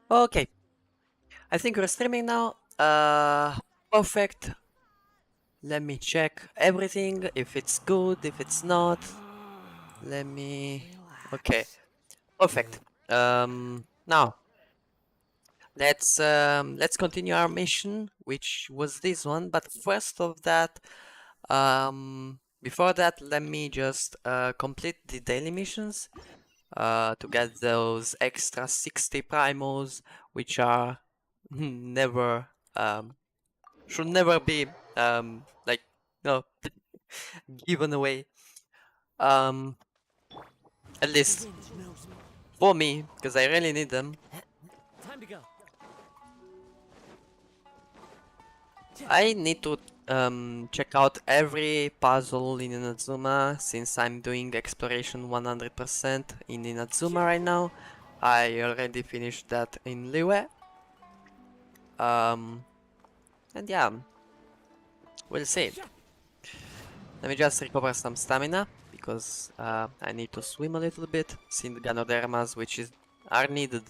Okay, I think we're streaming now. Perfect. Let me check everything, if it's good, if it's not. Let me... Okay, perfect. Now, let's continue our mission, which was this one. But first of that, before that, let me just complete the daily missions to get those extra 60 primals, which are never should never be like no given away. Um, at least for me, because I really need them. Time to go. I need to check out every puzzle in Inazuma since I'm doing exploration 100% in Inazuma right now. I already finished that in Liyue. Um, and yeah, we'll see. Let me just recover some stamina because I need to swim a little bit. Seen Ganodermas, which are needed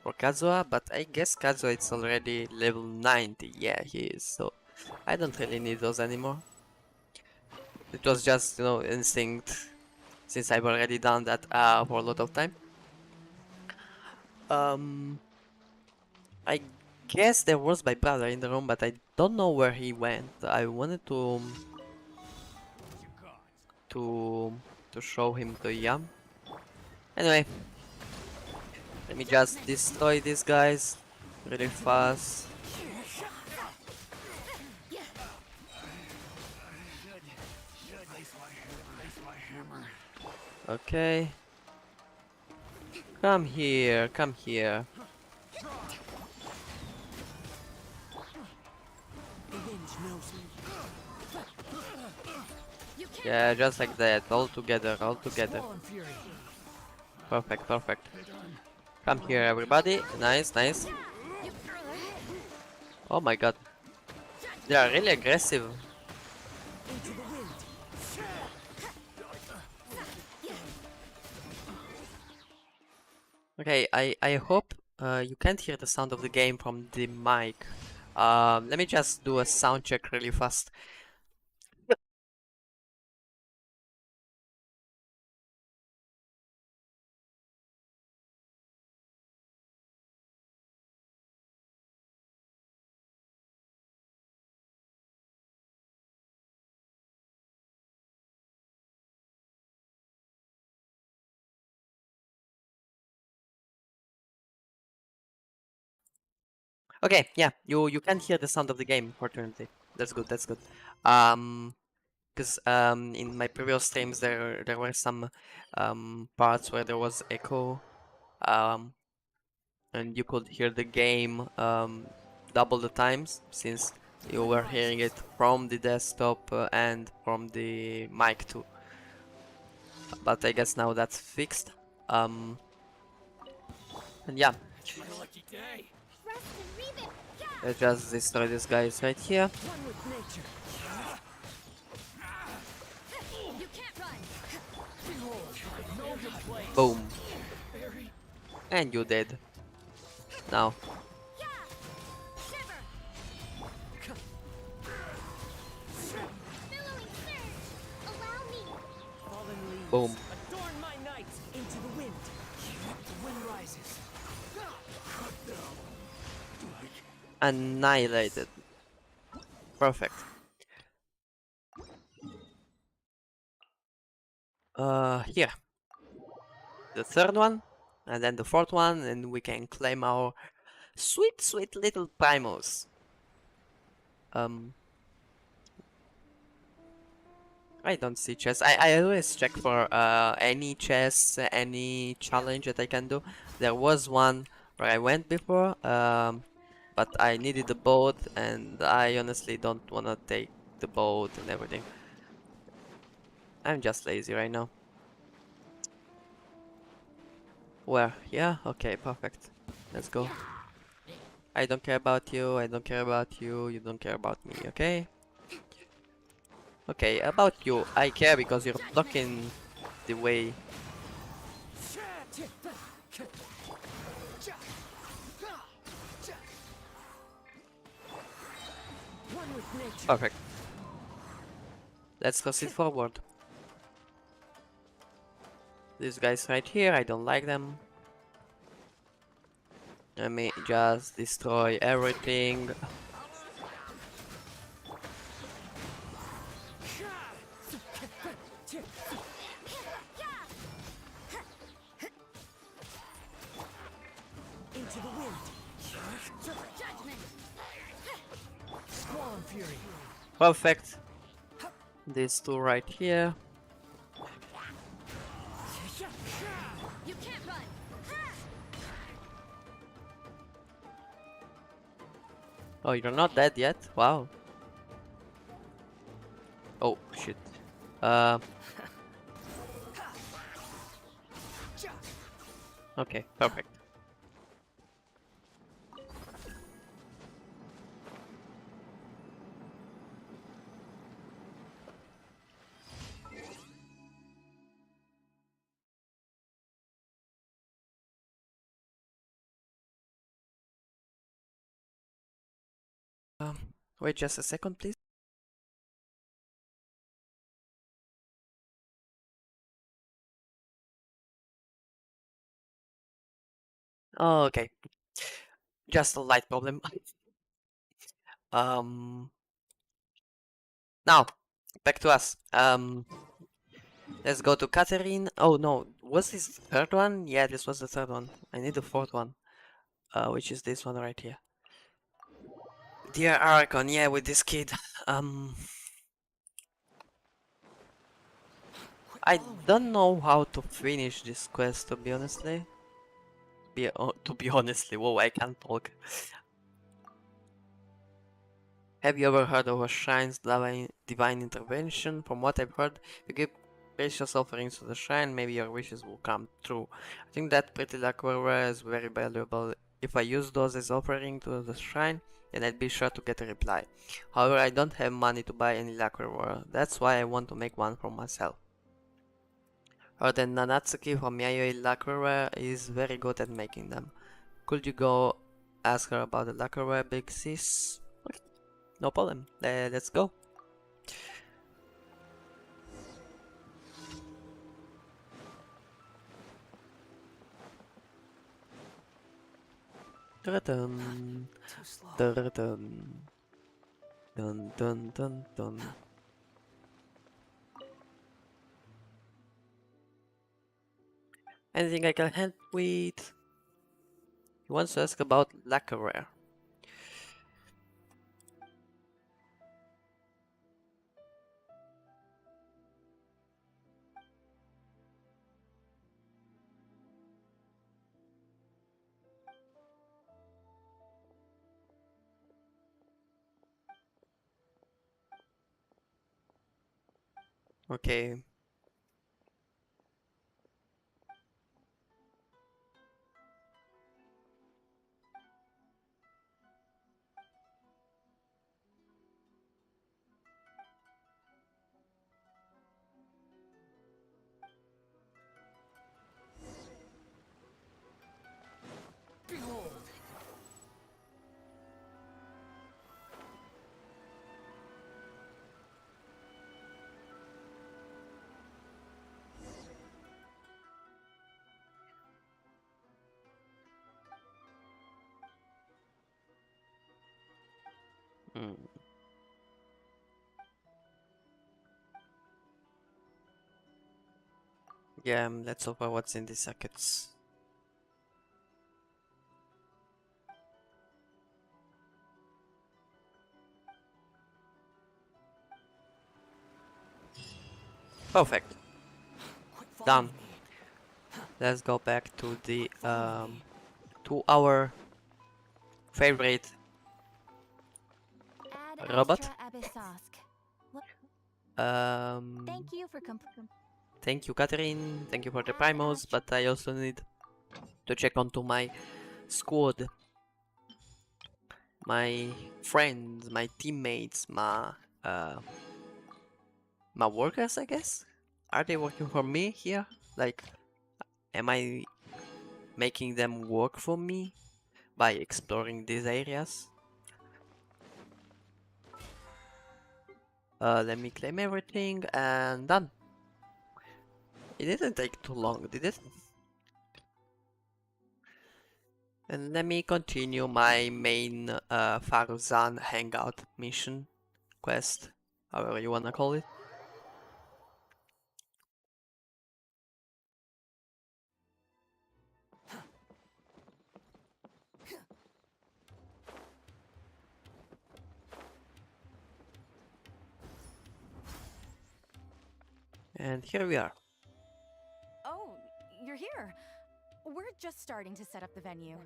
for Kazuha, but I guess Kazuha is already level 90. Yeah, he is. So I don't really need those anymore. It was just, you know, instinct since I've already done that for a lot of time. I guess there was my brother in the room, but I don't know where he went. I wanted to to show him the yam. Anyway, let me just destroy these guys really fast. Okay. Come here, come here. Yeah, just like that, all together, all together. Perfect, perfect. Come here, everybody. Nice, nice. Oh my god. They are really aggressive. Okay, I hope you can't hear the sound of the game from the mic. Let me just do a sound check really fast. Okay, yeah, you can hear the sound of the game, fortunately. That's good, that's good. Because in my previous streams there were some parts where there was echo, um, and you could hear the game double the times since you were hearing it from the desktop and from the mic too. But I guess now that's fixed. And yeah, let's just destroy these guys right here. Boom. And you dead. Now. Boom. Adorn my night into the wind. The wind rises. Annihilated. Perfect. Here. The third one. And then the fourth one. And we can claim our sweet, sweet little primos. I don't see chests. I always check for any chests, any challenge that I can do. There was one where I went before, but I needed the boat, and I honestly don't wanna take the boat and everything. I'm just lazy right now. Where? Yeah? Okay, perfect. Let's go. I don't care about you, I don't care about you, you don't care about me, okay? Okay, about you, I care because you're blocking the way. with nature. Perfect. Let's proceed forward. These guys right here, I don't like them. Let me just destroy everything. Into the wind. Judgment. Squall fury. Perfect. These two right here. You can't run. Oh, you're not dead yet? Wow. Oh, shit. Okay, perfect. Wait just a second, please. Oh, okay, just a light problem. um, Now back to us. Let's go to Catherine. Oh no, was this the third one? Yeah, this was the third one. I need the fourth one. Which is this one right here. Dear Archon, yeah, with this kid. Um, I don't know how to finish this quest, to be honestly. To be honestly, whoa, I can't talk. Have you ever heard of a shrine's divine intervention? From what I've heard, if you give precious offerings to the shrine, maybe your wishes will come true. I think that pretty lacquerware is very valuable. If I use those as offering to the shrine, then I'd be sure to get a reply. However, I don't have money to buy any lacquerware. That's why I want to make one for myself. Or then Nanatsuki from Yayoi Lacquerware is very good at making them. Could you go ask her about the lacquerware, big sis? No problem. Let's go. Dun Too slow. dun dun dun dun dun. Anything I can help with? He wants to ask about lacquerware. Okay. Behold. Mm. Yeah, let's over what's in these circuits. Perfect. Quit Done. following me. Let's go back to the Follow me. to our favorite Ad robot. Astra Abyssosk. Um, Thank you for Thank you, Catherine. Thank you for the Ad primos, Astra. but I also need to check onto my squad, my friends, my teammates, uh, my workers, I guess. Are they working for me here? Like, am I making them work for me by exploring these areas? Let me claim everything and done. It didn't take too long, did it? And let me continue my main Farzan hangout mission, quest, however you wanna call it. And here we are. Oh, you're here. We're just starting to set up the venue.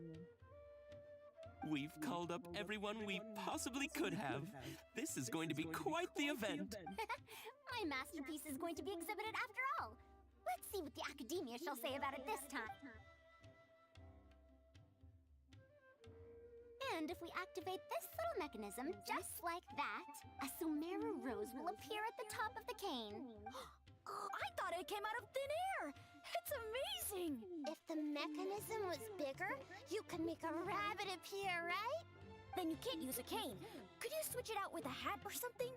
We've called up everyone we possibly could have. This is going to be quite the event. My masterpiece is going to be exhibited after all. Let's see what the academia shall say about it this time. And if we activate this little mechanism just like that, a Sumeru rose will appear at the top of the cane. I thought it came out of thin air. It's amazing. If the mechanism was bigger, you could make a rabbit appear, right? Then you can't use a cane. Could you switch it out with a hat or something?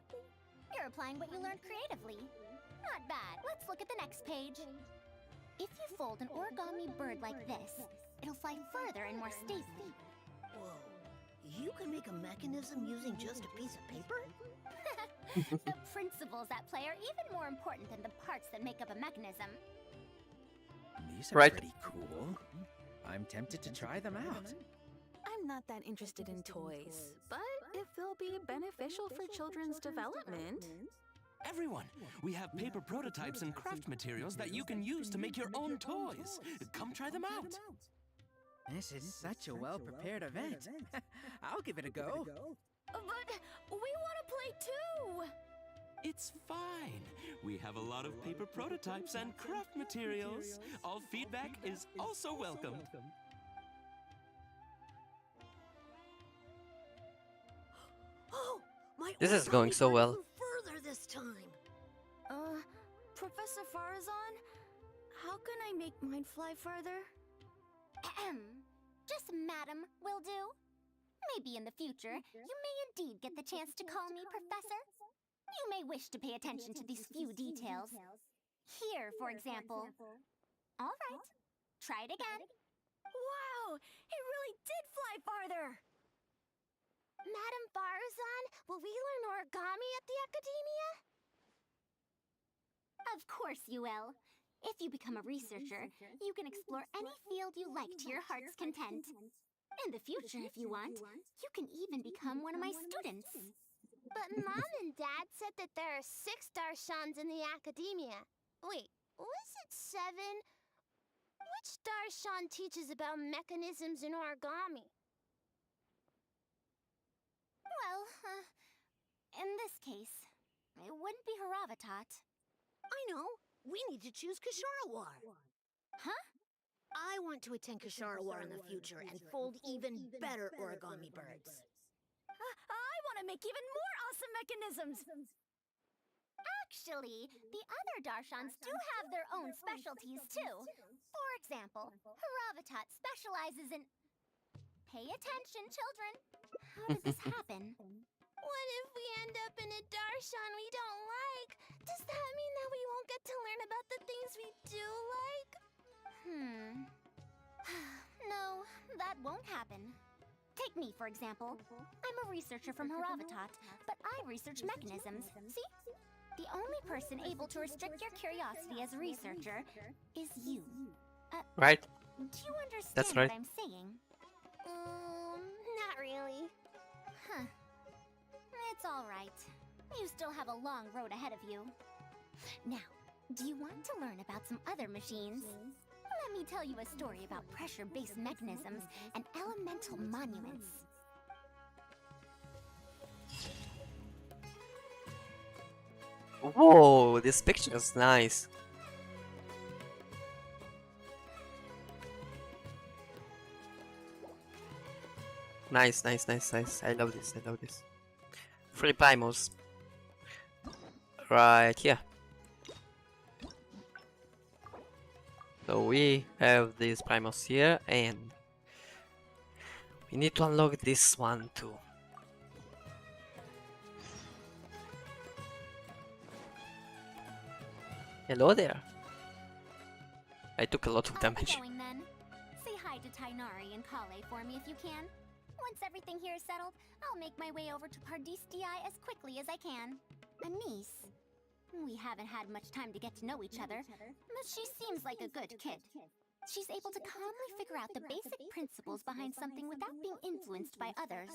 You're applying what you learned creatively. Not bad. Let's look at the next page. If you fold an origami bird like this, it'll fly further and more stably. Whoa. You can make a mechanism using just a piece of paper? The principles at play are even more important than the parts that make up a mechanism. These are Right. pretty cool. I'm tempted to try them out. I'm not that interested in toys, but if they'll be beneficial for children's development. Everyone, we have paper prototypes and craft materials that you can use to make your own toys. Come try them out. This is such a well-prepared event. I'll give it a go. But we want to play too. It's fine. We have a lot of paper prototypes and craft materials. All feedback is also welcomed. Oh, my This is going origami so bird well. flew further this time. Professor Farazan, how can I make mine fly further? Just madam will do. Maybe in the future, you may indeed get the chance to call me Professor. You may wish to pay attention to these few details. Here, for example. All right, try it again. Wow, it really did fly farther. Madam Farazan, will we learn origami at the Academia? Of course you will. If you become a researcher, you can explore any field you like to your heart's content. In the future, if you want, you can even become one of my students. But Mom and Dad said that there are 6 Darshans in the Academia. Wait, was it 7? Which Darshan teaches about mechanisms in origami? Well, in this case, it wouldn't be Haravatat. I know. We need to choose Kasharawar. Huh? I want to attend Kasharawar in the future and fold even better origami birds. I want to make even more awesome mechanisms. Actually, the other Darshans do have their own specialties too. For example, Haravatat specializes in... Pay attention, children. How does this happen? What if we end up in a Darshan we don't like? Does that mean that we won't get to learn about the things we do like? No, that won't happen. Take me, for example. I'm a researcher from Haravatat, but I research mechanisms. See? The only person able to restrict your curiosity as a researcher is you. Right? Do you understand That's right. what I'm saying? Not really. Huh. It's all right. You still have a long road ahead of you. Now, do you want to learn about some other machines? Let me tell you a story about pressure-based mechanisms and elemental monuments. Whoa, this picture is nice. Nice, nice, nice, nice. I love this, I love this. 3 primos. Right here. So we have these primos here, and we need to unlock this one too. Hello there. I took a lot of I'll be damage. going then. Say hi to Tainari and Kale for me if you can. Once everything here is settled, I'll make my way over to Pardis DI as quickly as I can. Anise. We haven't had much time to get to know each other, but she seems like a good kid. She's able to calmly figure out the basic principles behind something without being influenced by others.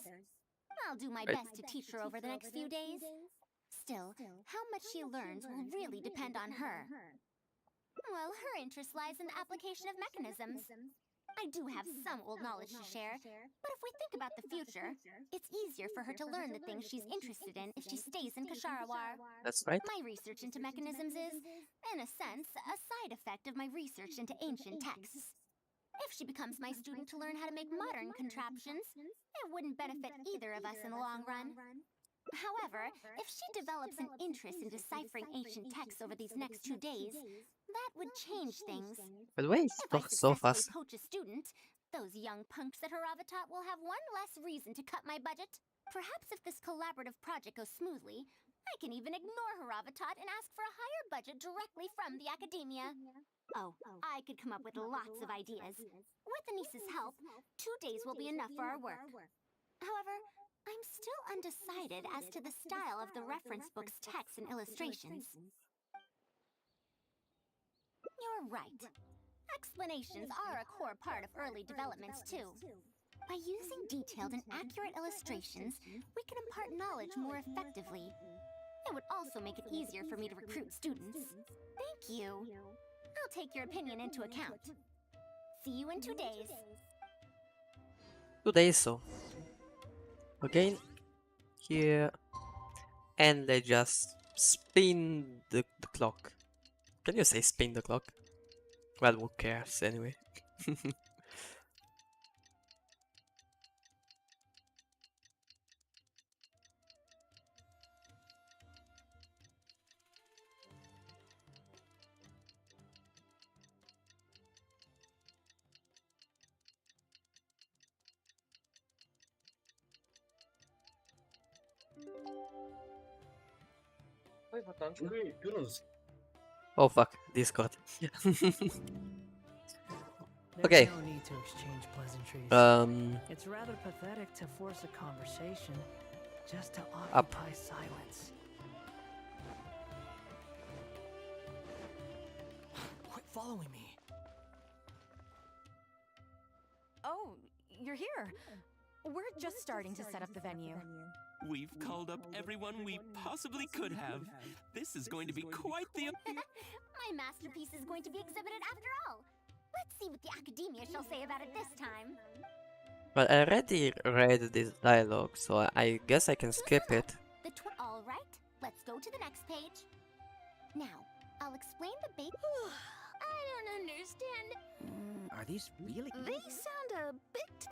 I'll do my Right. best to teach her over the next few days. Still, how much she learns will really depend on her. Well, her interest lies in the application of mechanisms. I do have some old knowledge to share, but if we think about the future, it's easier for her to learn the things she's interested in if she stays in Kasharawar. That's right. My research into mechanisms is, in a sense, a side effect of my research into ancient texts. If she becomes my student to learn how to make modern contraptions, it wouldn't benefit either of us in the long run. However, if she develops an interest in deciphering ancient texts over these next 2 days, that would change things. By the way, it If I talks so successfully fast. poach a student, those young punks at Haravatat will have one less reason to cut my budget. Perhaps if this collaborative project goes smoothly, I can even ignore Haravatat and ask for a higher budget directly from the academia. Oh, I could come up with lots of ideas. With Anise's help, 2 days will be enough for our work. However, I'm still undecided as to the style of the reference book's text and illustrations. You're right. Explanations are a core part of early developments, too. By using detailed and accurate illustrations, we can impart knowledge more effectively. It would also make it easier for me to recruit students. Thank you. I'll take your opinion into account. See you in 2 days. 2 days so. Again, here, and they just spin the clock. Can you say spin the clock? Well, who cares anyway? Oh fuck, Discord. Okay. There's no need to exchange pleasantries. It's rather pathetic to force a conversation just to occupy silence. Quit following me. Oh, you're here. We're just starting to set up the venue. We've called up everyone we possibly could have. This is going to be quite the... My masterpiece is going to be exhibited after all. Let's see what the academia shall say about it this time. Well, I already read this dialogue, so I guess I can skip Listen it. up. All right, let's go to the next page. Now, I'll explain the big... I don't understand. Are these really? They sound a bit...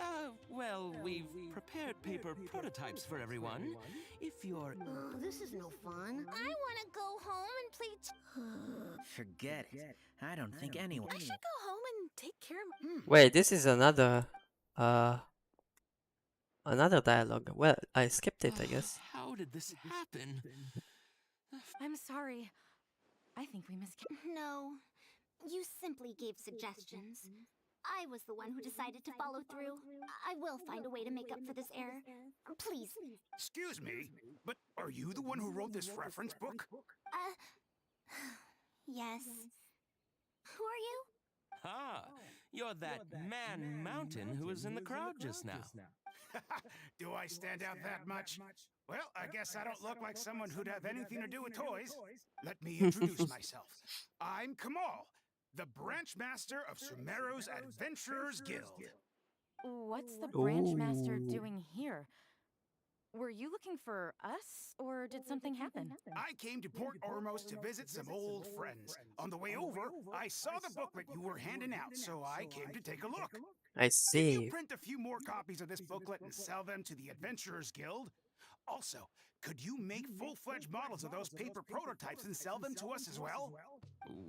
Oh, well, we've prepared paper prototypes for everyone. If you're... Oh, this is no fun. I want to go home and play... forget it. I don't think anyone. I should go home and take care of... Wait, this is another dialogue. Well, I skipped it, I guess. How did this happen? I'm sorry. I think we missed... No, you simply gave suggestions. I was the one who decided to follow through. I will find a way to make up for this error. Please. Excuse me, but are you the one who wrote this reference book? Yes. Who are you? Ah, you're that man Mountain who was in the crowd just now. Do I stand out that much? Well, I guess I don't look like someone who'd have anything to do with toys. Let me introduce myself. I'm Kamal, the branch master of Sumeru's Adventurers Guild. What's the branch master Ooh. doing here? Were you looking for us, or did something happen? I came to Port Ormos to visit some old friends. On the way over, I saw the booklet you were handing out, so I came to take a look. I Can see. you print a few more copies of this booklet and sell them to the Adventurers Guild? Also, could you make full-fledged models of those paper prototypes and sell them to us as well?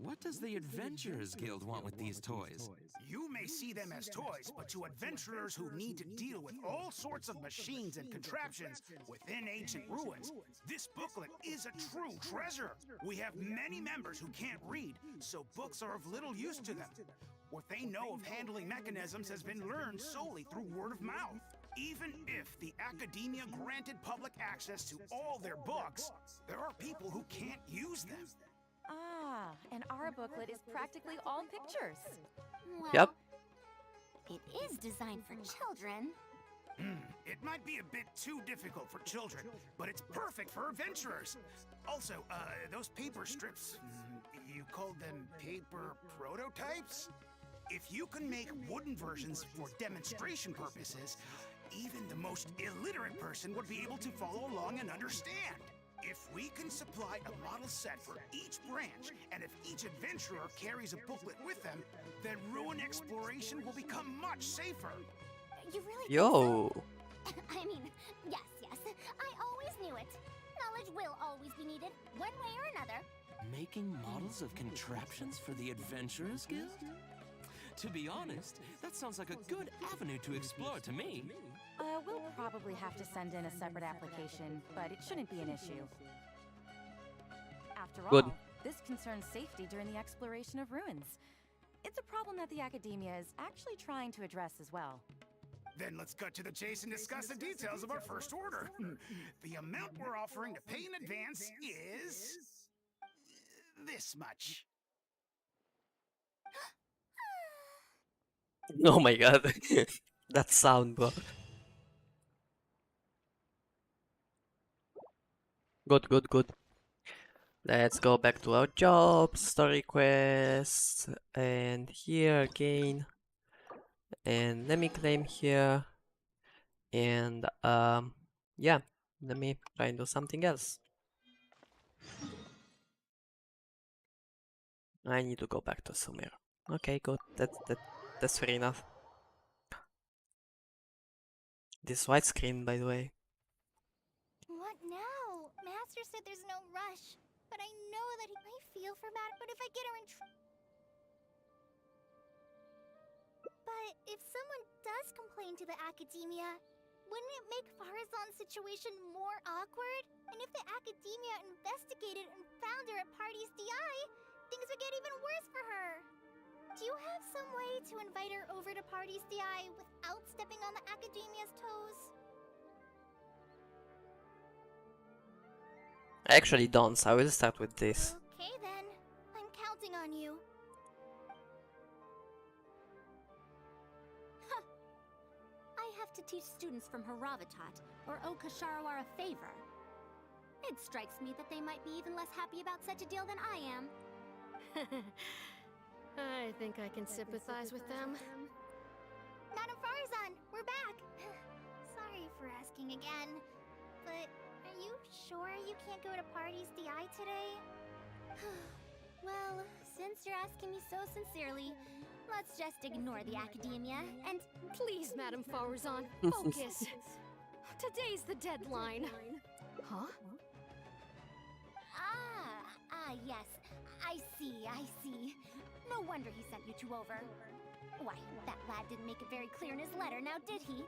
What does the Adventurers Guild want with these toys? You may see them as toys, but to adventurers who need to deal with all sorts of machines and contraptions within ancient ruins, this booklet is a true treasure. We have many members who can't read, so books are of little use to them. What they know of handling mechanisms has been learned solely through word of mouth. Even if the academia granted public access to all their books, there are people who can't use them. Ah, and our booklet is practically all pictures. Well, Yep. it is designed for children. It might be a bit too difficult for children, but it's perfect for adventurers. Also, those paper strips, you called them paper prototypes? If you can make wooden versions for demonstration purposes, even the most illiterate person would be able to follow along and understand. If we can supply a model set for each branch, and if each adventurer carries a booklet with them, then ruin exploration will become much safer. You really Yo. think so? I mean, yes. I always knew it. Knowledge will always be needed, one way or another. Making models of contraptions for the Adventurers Guild? To be honest, that sounds like a good avenue to explore to me. We'll probably have to send in a separate application, but it shouldn't be an issue. After Good. all, this concerns safety during the exploration of ruins. It's a problem that the academia is actually trying to address as well. Then let's cut to the chase and discuss the details of our first order. The amount we're offering to pay in advance is this much. Oh my god. That sound, bro. Good. Let's go back to our jobs, story quests, and here again. And let me claim here. And yeah, let me try and do something else. I need to go back to Sumer. Okay, good. That's fair enough. This widescreen, by the way. What now? Master said there's no rush, but I know that he might feel for Matt. But if I get her in But if someone does complain to the academia, wouldn't it make Farazan's situation more awkward? And if the academia investigated and found her at Party's DI, things would get even worse for her. Do you have some way to invite her over to Party's DI without stepping on the academia's toes? I actually don't, so I will start with this. Okay then, I'm counting on you. Huh. I have to teach students from Haravatat or owe Kasharawar a favor. It strikes me that they might be even less happy about such a deal than I am. I think I can sympathize with them. Madam Farazan, we're back! Sorry for asking again, but are you sure you can't go to Party's DI today? Well, since you're asking me so sincerely, let's just ignore the academia and... Please, Madam Farazan, focus. Today's the deadline. Huh? Yes. I see. No wonder he sent you two over. Why, that lad didn't make it very clear in his letter, now did he?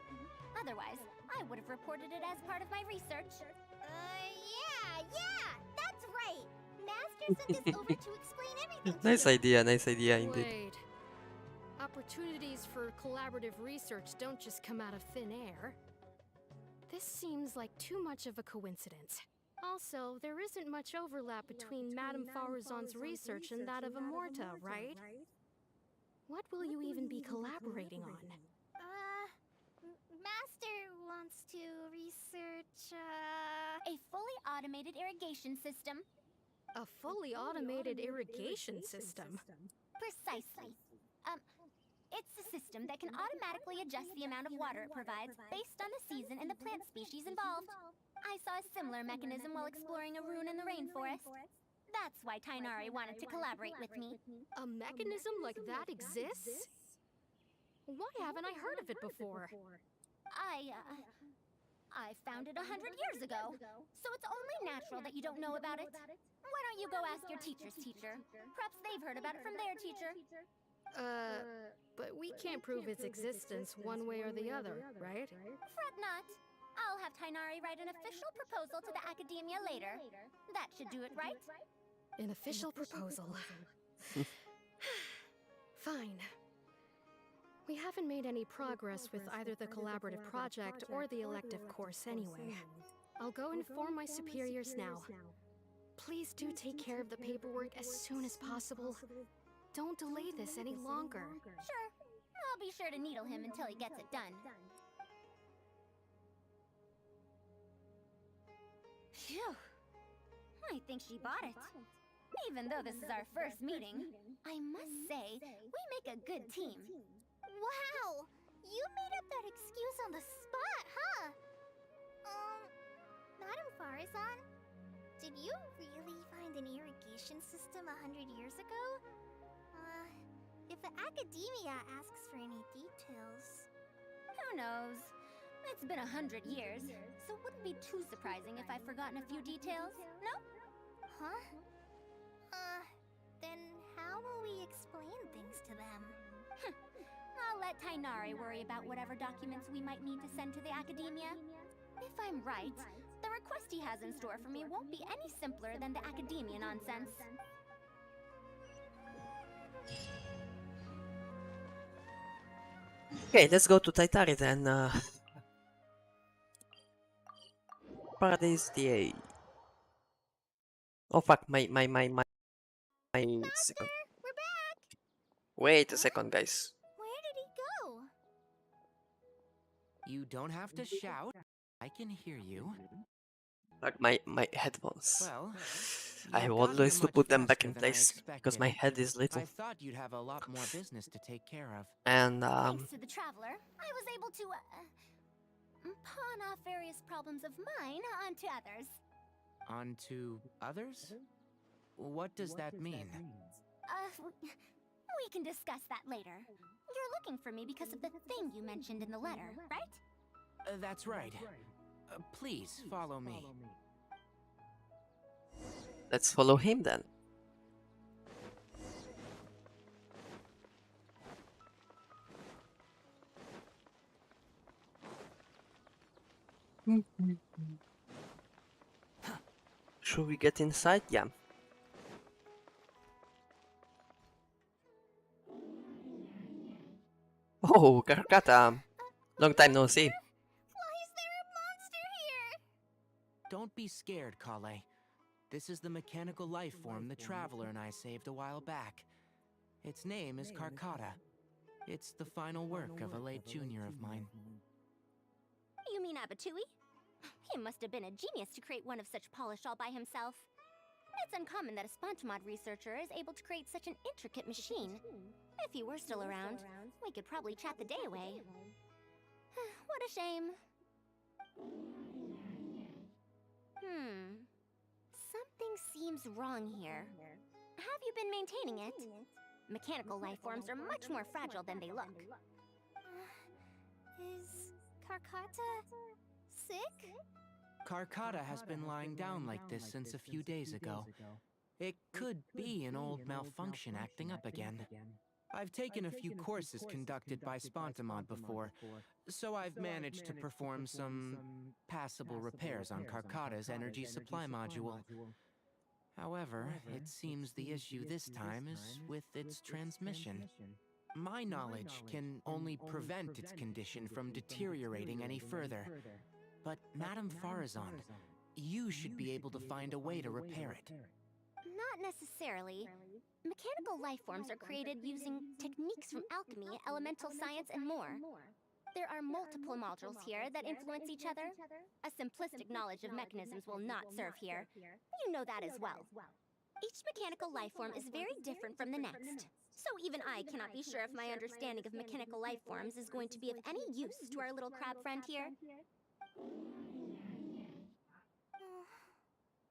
Otherwise, I would have reported it as part of my research. Yeah, that's right! Master sent us over to explain everything to Nice you. idea indeed. Wait. Opportunities for collaborative research don't just come out of thin air. This seems like too much of a coincidence. Also, there isn't much overlap between Madame Farazan's research and that of Amorta, right? What will you even be collaborating on? Master wants to research, a fully automated irrigation system. A fully automated irrigation system? Precisely. It's a system that can automatically adjust the amount of water it provides based on the season and the plant species involved. I saw a similar mechanism while exploring a rune in the rainforest. That's why Tainari wanted to collaborate with me. A mechanism like that exists? Why haven't I heard of it before? I found it 100 years ago, so it's only natural that you don't know about it. Why don't you go ask your teacher's teacher? Perhaps they've heard about it from their teacher. But we can't prove its existence one way or the other, right? Fret not. I'll have Tainari write an official proposal to the Academia later. That should do it, right? An official proposal. Fine. We haven't made any progress with either the collaborative project or the elective course anyway. I'll go inform my superiors now. Please do take care of the paperwork as soon as possible. Don't delay this any longer. Sure. I'll be sure to needle him until he gets it done. Phew. I think she bought it. Even though this is our first meeting, I must say, we make a good team. Wow! You made up that excuse on the spot, huh? Madam Farazan, did you really find an irrigation system 100 years ago? If the Academia asks for any details... Who knows? It's been 100 years, so it wouldn't be too surprising if I've forgotten a few details, no? Huh? Then how will we explain things to them? I'll let Tainari worry about whatever documents we might need to send to the Academia. If I'm right, the request he has in store for me won't be any simpler than the Academia nonsense. Okay, let's go to Taitari then. Paradise DA. Oh fuck, my second. We're back! Wait a second, guys. Where did he go? You don't have to shout. I can hear you. Like my headphones. Well, I have you got always here to much put them back faster in than I place because my expected. head is little. I thought you'd have a lot more business to take care of. And Thanks to the Traveler, I was able to, pawn off various problems of mine onto others. Onto others? What does that mean? We can discuss that later. You're looking for me because of the thing you mentioned in the letter, right? That's right. Please follow me. let's follow him then. Should we get inside? Yeah. Oh, Karkata. Long time no see. Why is there a monster here? Don't be scared, Kale. This is the mechanical life form the Traveler and I saved a while back. Its name is Karkata. It's the final work of a late junior of mine. You mean Abatui? He must have been a genius to create one of such polish all by himself. It's uncommon that a Spontamod researcher is able to create such an intricate machine. If he were still around, we could probably chat the day away. What a shame. Something seems wrong here. Have you been maintaining it? Mechanical life forms are much more fragile than they look. Is Karkata sick? Karkata has been lying down like this since a few days ago. It could be an old malfunction acting up again. I've taken a few courses conducted by Spontamod before, so I've managed to perform some passable repairs on Karkata's energy supply module. However, it seems the issue this time is with its transmission. My knowledge can only prevent its condition from deteriorating any further. But Madame Farazan, you should be able to find a way to repair it. Not necessarily. Mechanical life forms are created using techniques from alchemy, elemental science, and more. There are multiple modules here that influence each other. A simplistic knowledge of mechanisms will not serve here. You know that as well. Each mechanical life form is very different from the next. So even I cannot be sure if my understanding of mechanical life forms is going to be of any use to our little crab friend here.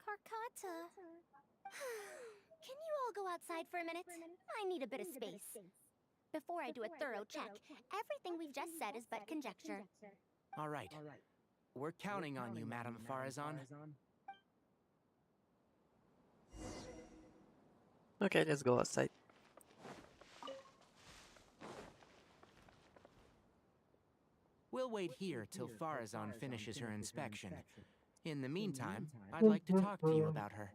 Karkata. Can you all go outside for a minute? I need a bit of space. Before I do a thorough check, everything we've just said is but conjecture. All right. We're counting on you, Madame Farazan. Okay, let's go outside. We'll wait here till Farazan finishes her inspection. In the meantime, I'd like to talk to you about her.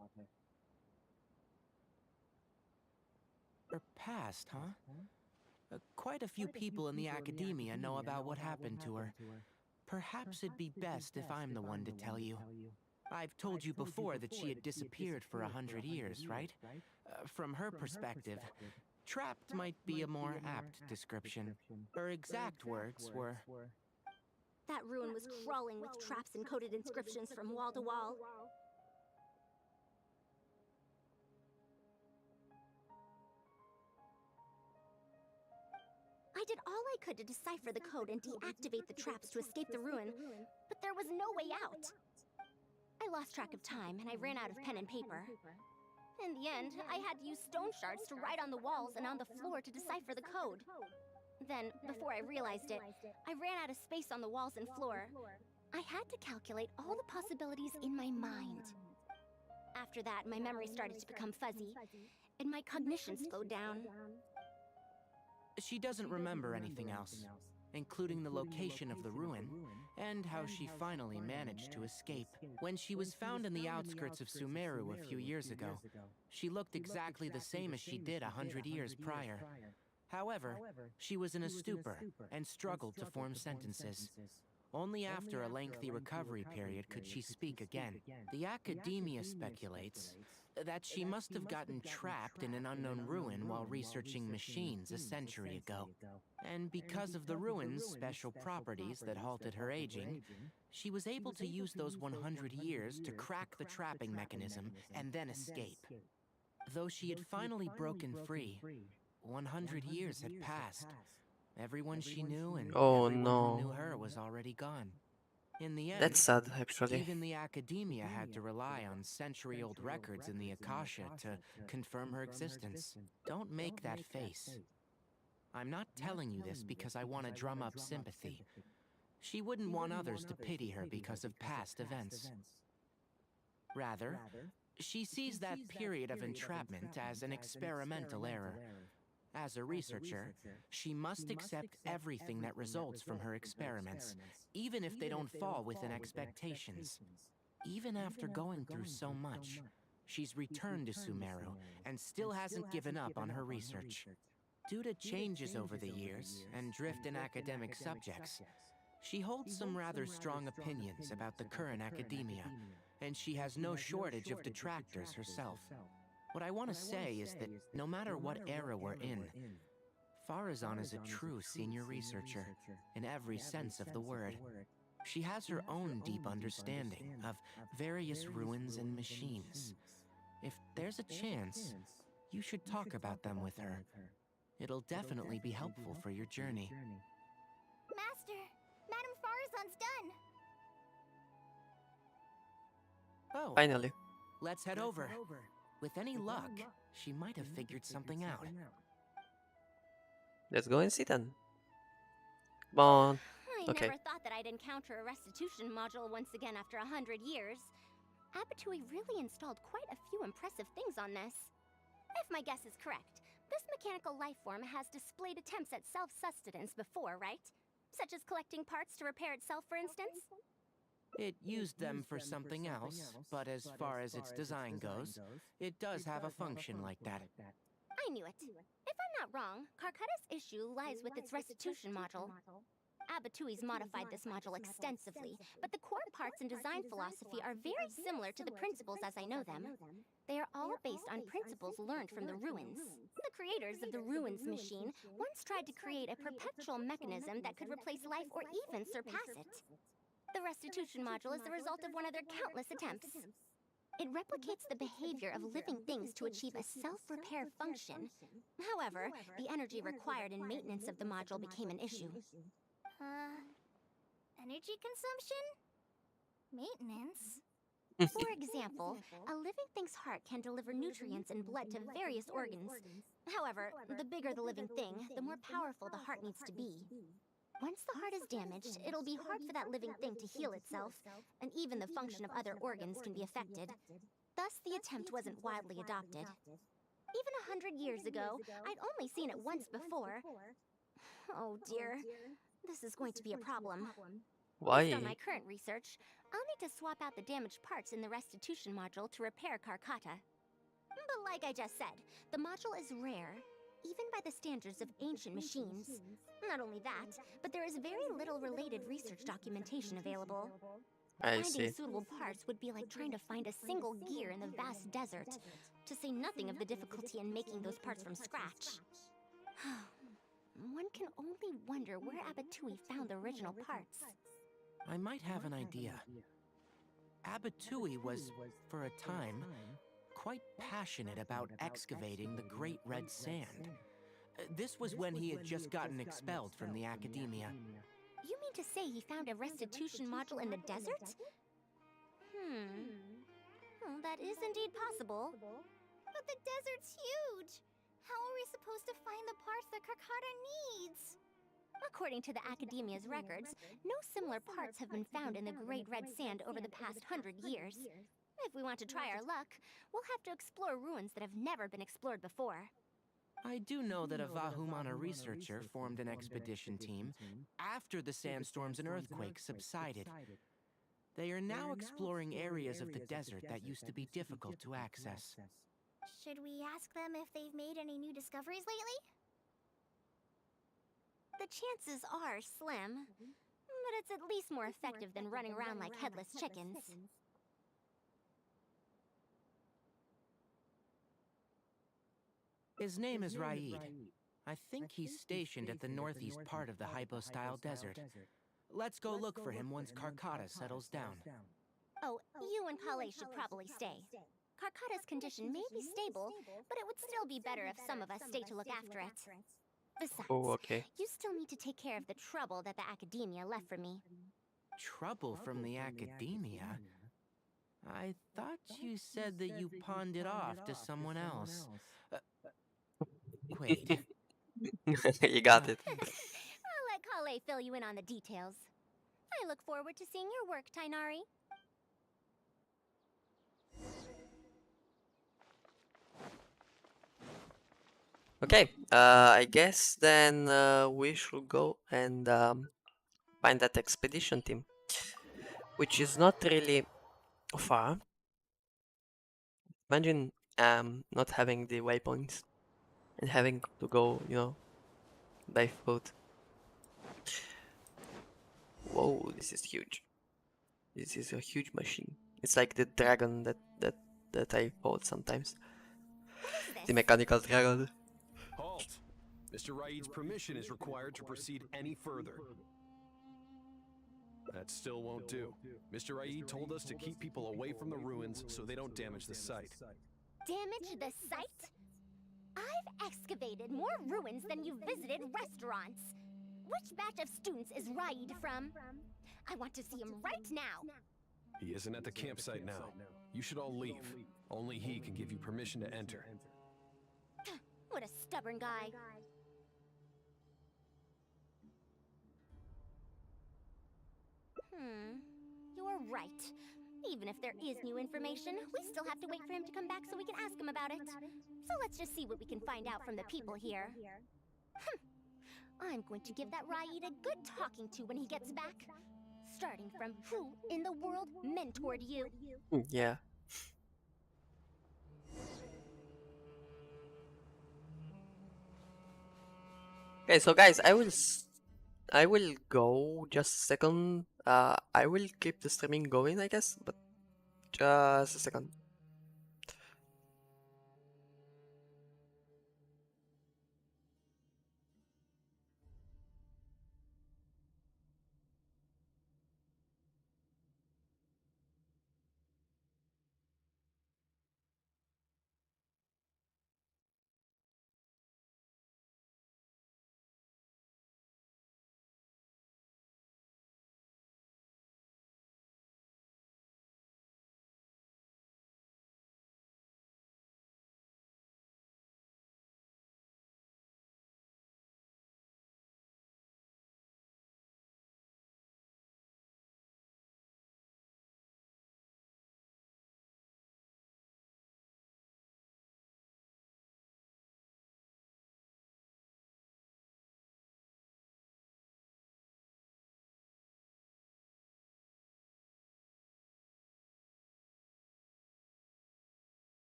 Her past, huh? Quite a few people in the academia know about what happened to her. Perhaps it'd be best if I'm the one to tell you. I've told you before that she had disappeared for 100 years, right? From her perspective, trapped might be a more apt description. Her exact words were, That ruin was crawling with traps and coded inscriptions from wall to wall. I did all I could to decipher the code and deactivate the traps to escape the ruin, but there was no way out. I lost track of time and I ran out of pen and paper. In the end, I had to use stone shards to write on the walls and on the floor to decipher the code. Then, before I realized it, I ran out of space on the walls and floor. I had to calculate all the possibilities in my mind. After that, my memory started to become fuzzy, and my cognition slowed down. she doesn't remember anything else, including the location of the ruin, and how she finally managed to escape. When she was found in the outskirts of Sumeru a few years ago, she looked exactly the same as she did 100 years prior. However, she was in a stupor and struggled to form sentences. Only after a lengthy recovery period could she speak again. The academia speculates that she must have gotten trapped in an unknown ruin while researching machines a century ago. And because of the ruin's special properties that halted her aging, she was able to use those 100 years to crack the trapping mechanism and then escape. Though she had finally broken free, 100 years had passed. Everyone she knew and everyone who knew her was already gone. In the end, That's sad, actually. even the academia had to rely on century-old records in the Akasha to confirm her existence. Don't make that face. I'm not telling you this because I want to drum up sympathy. She wouldn't want others to pity her because of past events. Rather, she sees that period of entrapment as an experimental error. As a researcher, she must accept everything that results from her experiments, even if they don't fall within expectations. Even after going through so much, she's returned to Sumeru and still hasn't given up on her research. Due to changes over the years and drift in academic subjects, she holds some rather strong opinions about the current academia, and she has no shortage of detractors herself. What I want to say is that no matter what era we're in, Farazan is a true senior researcher in every sense of the word. She has her own deep understanding of various ruins and machines. If there's a chance, you should talk about them with her. It'll definitely be helpful for your journey. Master, Madame Farazan's done. Oh, Finally. let's head over. With any luck, she might have figured something out. Let's go and see then. Come on. I Okay. never thought that I'd encounter a restitution module once again after 100 years. Abatui really installed quite a few impressive things on this. If my guess is correct, this mechanical life form has displayed attempts at self-sustenance before, right? Such as collecting parts to repair itself, for instance? It used them for something else, but as far as its design goes, it does have a function like that. I knew it. If I'm not wrong, Karkata's issue lies with its restitution module. Abatui's modified this module extensively, but the core parts and design philosophy are very similar to the principles as I know them. They are all based on principles learned from the ruins. The creators of the ruins machine once tried to create a perpetual mechanism that could replace life or even surpass it. The restitution module is the result of one of their countless attempts. It replicates the behavior of living things to achieve a self-repair function. However, the energy required in maintenance of the module became an issue. Energy consumption? Maintenance? For example, a living thing's heart can deliver nutrients and blood to various organs. However, the bigger the living thing, the more powerful the heart needs to be. Once the heart is damaged, it'll be hard for that living thing to heal itself, and even the function of other organs can be affected. Thus, the attempt wasn't widely adopted. Even 100 years ago, I'd only seen it once before. Oh dear, this is going to be a problem. Based on Why? my current research, I'll need to swap out the damaged parts in the restitution module to repair Karkata. But like I just said, the module is rare, even by the standards of ancient machines. Not only that, but there is very little related research documentation available. I Finding see. suitable parts would be like trying to find a single gear in the vast desert, to say nothing of the difficulty in making those parts from scratch. One can only wonder where Abatui found the original parts. I might have an idea. Abatui was, for a time, quite passionate about excavating the Great Red Sand. This was when he had just gotten expelled from the academia. You mean to say he found a restitution module in the desert? Well, that is indeed possible. But the desert's huge! How are we supposed to find the parts that Karkata needs? According to the Academia's records, no similar parts have been found in the Great Red Sand over the past 100 years. If we want to try our luck, we'll have to explore ruins that have never been explored before. I do know that a Vahumana researcher formed an expedition team after the sandstorms and earthquakes subsided. They are now exploring areas of the desert that used to be difficult to access. Should we ask them if they've made any new discoveries lately? The chances are slim, but it's at least more effective than running around like headless chickens. His name is Raid. I think he's stationed at the northeast part of the Hypostyle Desert. Let's go look for him once Karkata settles down. Oh, you and Kale should probably stay. Karkata's condition may be stable, but it would still be better if some of us stay to look after it. Besides, Oh, okay. you still need to take care of the trouble that the Academia left for me. Trouble from the Academia? I thought you said that you pawned it off to someone else. Wait. You got it. I'll let Kale fill you in on the details. I look forward to seeing your work, Tainari. Okay, I guess then we should go and find that expedition team, which is not really far. Imagine not having the waypoints and having to go, you know, by foot. Whoa, this is huge. This is a huge machine. It's like the dragon that I fought sometimes. The mechanical dragon. Halt! Mr. Raid's permission is required to proceed any further. That still won't do. Mr. Raid told us to keep people away from the ruins so they don't damage the site. Damage the site? I've excavated more ruins than you've visited restaurants. Which batch of students is Raid from? I want to see him right now. He isn't at the campsite now. You should all leave. Only he can give you permission to enter. What a stubborn guy. You're right. Even if there is new information, we still have to wait for him to come back so we can ask him about it. So let's just see what we can find out from the people here. I'm going to give that Raid a good talking to when he gets back. Starting from who in the world mentored you? Yeah. Okay, so guys, I will go just a second. I will keep the streaming going, I guess, but just a second.